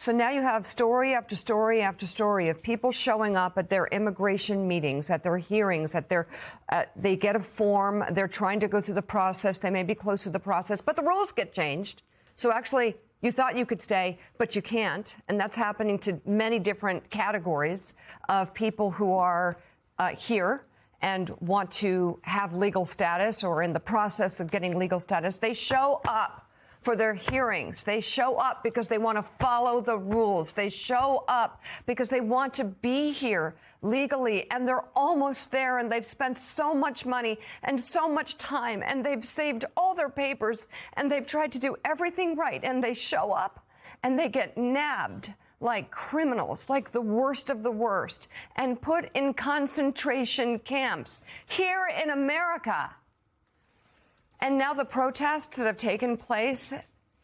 So now you have story after story after story of people showing up at their immigration meetings, at their hearings, they get a form, they're trying to go through the process, they may be close to the process, but the rules get changed. So actually, you thought you could stay, but you can't. And that's happening to many different categories of people who are here and want to have legal status or in the process of getting legal status. They show up for their hearings. They show up because they want to follow the rules. They show up because they want to be here legally, and they're almost there, and they've spent so much money and so much time, and they've saved all their papers, and they've tried to do everything right, and they show up, and they get nabbed like criminals, like the worst of the worst, and put in concentration camps here in America. And now the protests that have taken place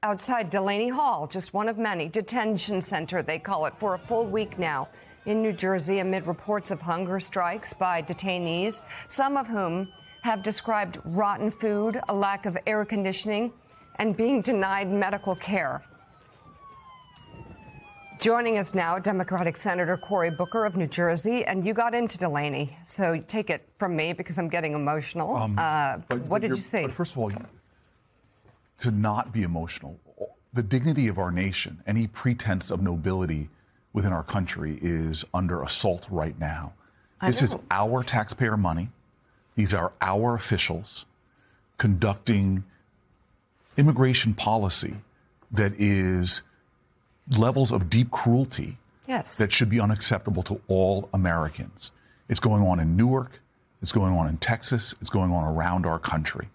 outside Delaney Hall, just one of many, detention center, they call it, for a full week now in New Jersey amid reports of hunger strikes by detainees, some of whom have described rotten food, a lack of air conditioning, and being denied medical care. Joining us now, Democratic Senator Cory Booker of New Jersey, and you got into Delaney, so take it from me because I'm getting emotional. What did you say? But first of all, to not be emotional, the dignity of our nation, any pretense of nobility within our country is under assault right now. This is our taxpayer money. These are our officials conducting immigration policy that is levels of deep cruelty that should be unacceptable to all Americans. It's going on in Newark. It's going on in Texas. It's going on around our country.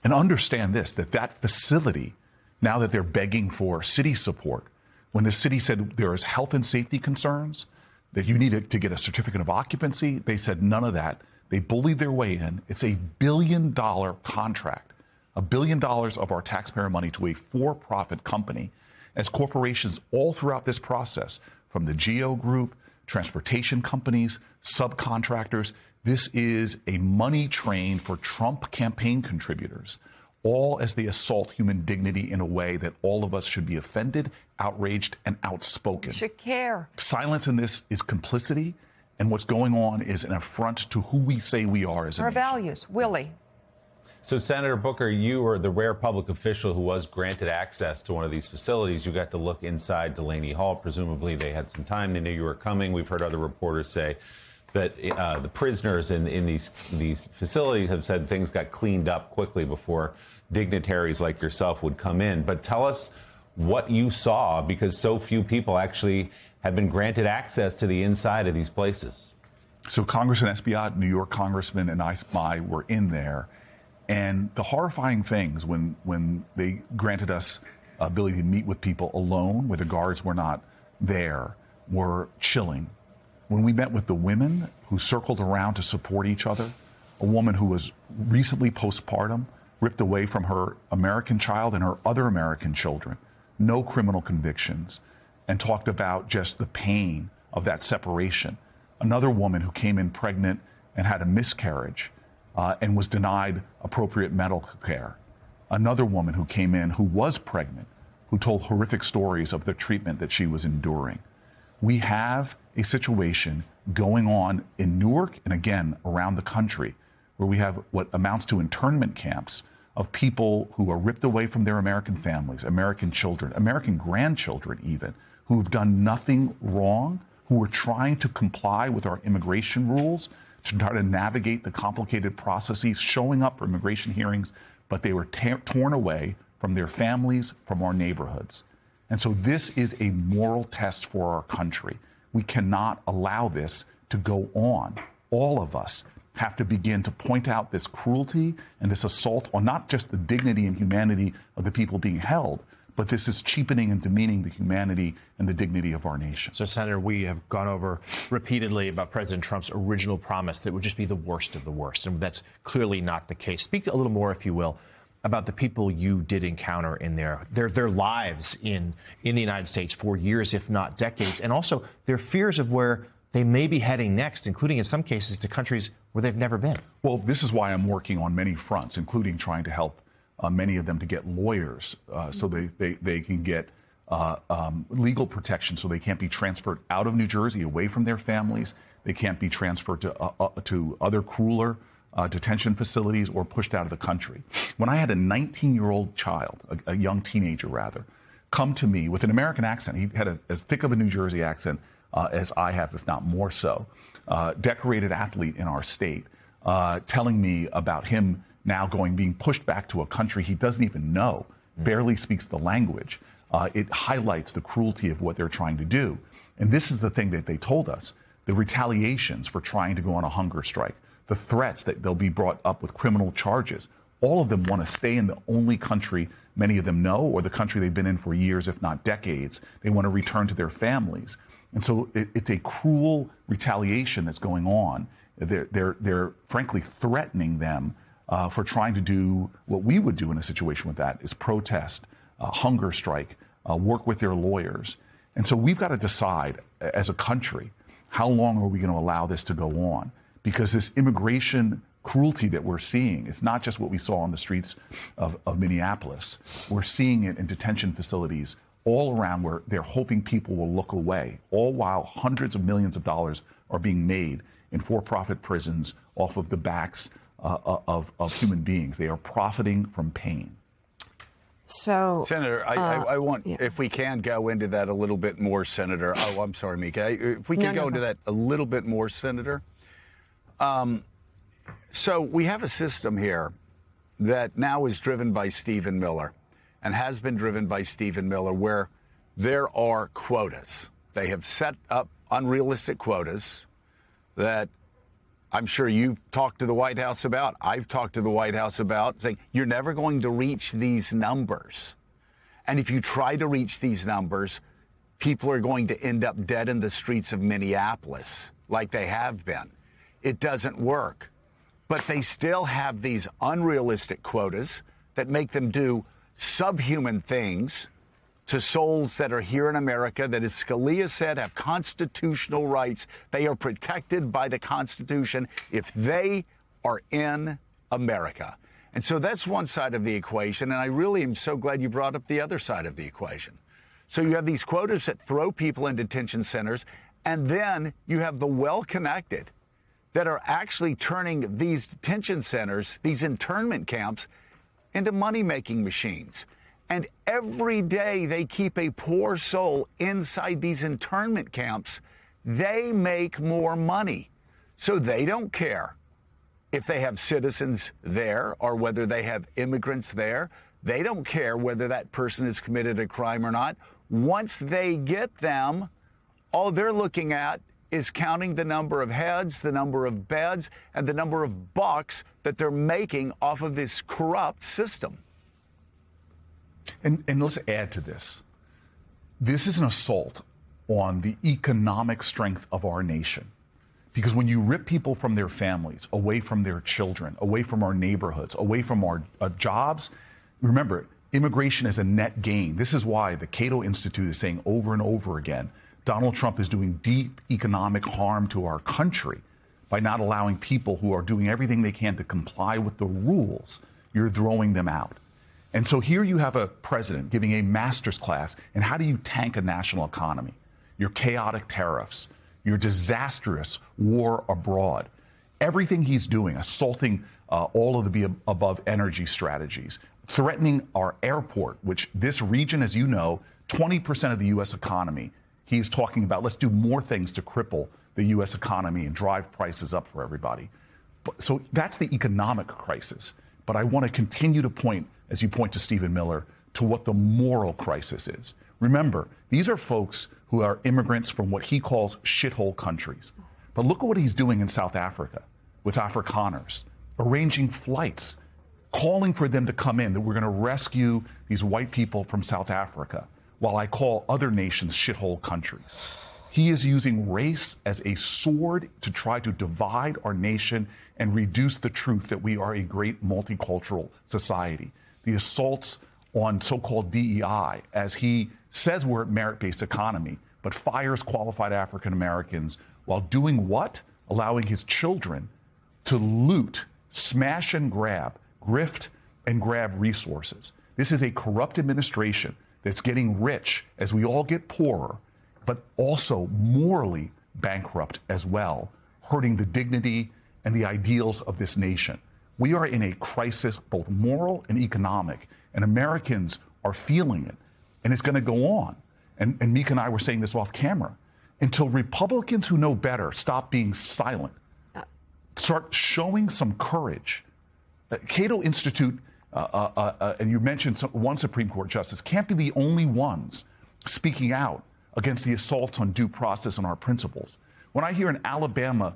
And understand this, that facility, now that they're begging for city support, when the city said there is health and safety concerns, that you need to get a certificate of occupancy, they said none of that. They bullied their way in. It's a $1 billion contract, $1 billion of our taxpayer money to a for-profit company, as corporations all throughout this process, from the GEO Group, transportation companies, subcontractors, this is a money train for Trump campaign contributors, all as they assault human dignity in a way that all of us should be offended, outraged, and outspoken. You should care. Silence in this is complicity, and what's going on is an affront to who we say we are as a nation. Our values. Willie. So, Senator Booker, you were the rare public official who was granted access to one of these facilities. You got to look inside Delaney Hall. Presumably, they had some time. They knew you were coming. We've heard other reporters say that the prisoners in these facilities have said things got cleaned up quickly before dignitaries like yourself would come in. But tell us what you saw, because so few people actually have been granted access to the inside of these places. So Congressman Espaillat, New York Congressman, and I were in there. And the horrifying things when they granted us ability to meet with people alone, where the guards were not there, were chilling. When we met with the women who circled around to support each other, a woman who was recently postpartum, ripped away from her American child and her other American children, no criminal convictions, and talked about just the pain of that separation. Another woman who came in pregnant and had a miscarriage, and was denied appropriate medical care. Another woman who came in who was pregnant, who told horrific stories of the treatment that she was enduring. We have a situation going on in Newark and again around the country where we have what amounts to internment camps of people who are ripped away from their American families, American children, American grandchildren even, who have done nothing wrong, who are trying to comply with our immigration rules, to try to navigate the complicated processes, showing up for immigration hearings, but they were torn away from their families, from our neighborhoods. And so this is a moral test for our country. We cannot allow this to go on. All of us have to begin to point out this cruelty and this assault on not just the dignity and humanity of the people being held, but this is cheapening and demeaning the humanity and the dignity of our nation. So, Senator, we have gone over repeatedly about President Trump's original promise that it would just be the worst of the worst, and that's clearly not the case. Speak a little more, if you will, about the people you did encounter in their lives in the United States for years, if not decades, and also their fears of where they may be heading next, including in some cases to countries where they've never been. Well, this is why I'm working on many fronts, including trying to help many of them to get lawyers so they can get legal protection, so they can't be transferred out of New Jersey, away from their families. They can't be transferred to other crueler detention facilities or pushed out of the country. When I had a 19-year-old child, a young teenager rather, come to me with an American accent, he had as thick of a New Jersey accent as I have, if not more so, decorated athlete in our state, telling me about him now being pushed back to a country he doesn't even know, barely speaks the language. It highlights the cruelty of what they're trying to do. And this is the thing that they told us, the retaliations for trying to go on a hunger strike, the threats that they'll be brought up with criminal charges. All of them want to stay in the only country many of them know, or the country they've been in for years, if not decades. They want to return to their families. And so it's a cruel retaliation that's going on. They're frankly threatening them for trying to do what we would do in a situation with that, is protest, hunger strike, work with their lawyers. And so we've got to decide as a country, how long are we going to allow this to go on? Because this immigration cruelty that we're seeing, it's not just what we saw on the streets of Minneapolis. We're seeing it in detention facilities all around where they're hoping people will look away, all while hundreds of millions of dollars are being made in for-profit prisons off of the backs of human beings. They are profiting from pain. So, Senator, I want, if we can go into that a little bit more, Senator. Oh, I'm sorry, Mika. If we can go into that a little bit more, Senator. So we have a system here that now is driven by Stephen Miller and has been driven by Stephen Miller, where there are quotas. They have set up unrealistic quotas that I'm sure you've talked to the White House about, I've talked to the White House about, saying you're never going to reach these numbers. And if you try to reach these numbers, people are going to end up dead in the streets of Minneapolis like they have been. It doesn't work. But they still have these unrealistic quotas that make them do subhuman things to souls that are here in America that, as Scalia said, have constitutional rights. They are protected by the Constitution if they are in America. And so that's one side of the equation. And I really am so glad you brought up the other side of the equation. So you have these quotas that throw people in detention centers, and then you have the well-connected that are actually turning these detention centers, these internment camps, into money-making machines. And every day they keep a poor soul inside these internment camps, they make more money. So they don't care if they have citizens there or whether they have immigrants there. They don't care whether that person has committed a crime or not. Once they get them, all they're looking at is counting the number of heads, the number of beds, and the number of bucks that they're making off of this corrupt system. And let's add to this. This is an assault on the economic strength of our nation. Because when you rip people from their families, away from their children, away from our neighborhoods, away from our jobs, remember, immigration is a net gain. This is why the Cato Institute is saying over and over again, Donald Trump is doing deep economic harm to our country by not allowing people who are doing everything they can to comply with the rules. You're throwing them out. And so here you have a president giving a master's class in how do you tank a national economy, your chaotic tariffs, your disastrous war abroad, everything he's doing, assaulting all of the above energy strategies, threatening our airport, which this region, as you know, 20% of the U.S. economy. He's talking about let's do more things to cripple the U.S. economy and drive prices up for everybody. So that's the economic crisis. But I want to continue to point, as you point to Stephen Miller, to what the moral crisis is. Remember, these are folks who are immigrants from what he calls shithole countries. But look at what he's doing in South Africa with Afrikaners, arranging flights, calling for them to come in, that we're going to rescue these white people from South Africa, while I call other nations shithole countries. He is using race as a sword to try to divide our nation and reduce the truth that we are a great multicultural society. The assaults on so-called DEI, as he says we're a merit-based economy, but fires qualified African Americans while doing what? Allowing his children to loot, smash and grab, grift and grab resources. This is a corrupt administration that's getting rich as we all get poorer, but also morally bankrupt as well, hurting the dignity and the ideals of this nation. We are in a crisis, both moral and economic, and Americans are feeling it, and it's going to go on. And Mika and I were saying this off camera. Until Republicans who know better stop being silent, start showing some courage. Cato Institute, and you mentioned one Supreme Court justice, can't be the only ones speaking out against the assaults on due process and our principles. When I hear an Alabama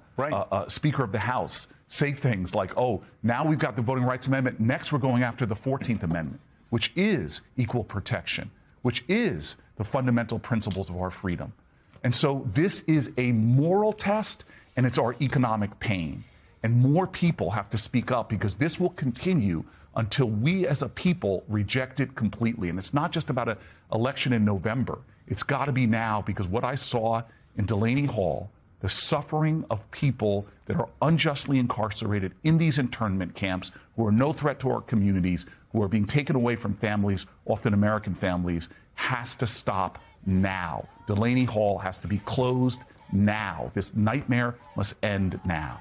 Speaker of the House say things like, oh, now we've got the Voting Rights Amendment, next we're going after the 14th Amendment, which is equal protection, which is the fundamental principles of our freedom. And so this is a moral test, and it's our economic pain. And more people have to speak up, because this will continue until we as a people reject it completely. And it's not just about an election in November. It's got to be now, because what I saw in Delaney Hall, the suffering of people that are unjustly incarcerated in these internment camps, who are no threat to our communities, who are being taken away from families, often American families, has to stop now. Delaney Hall has to be closed now. This nightmare must end now.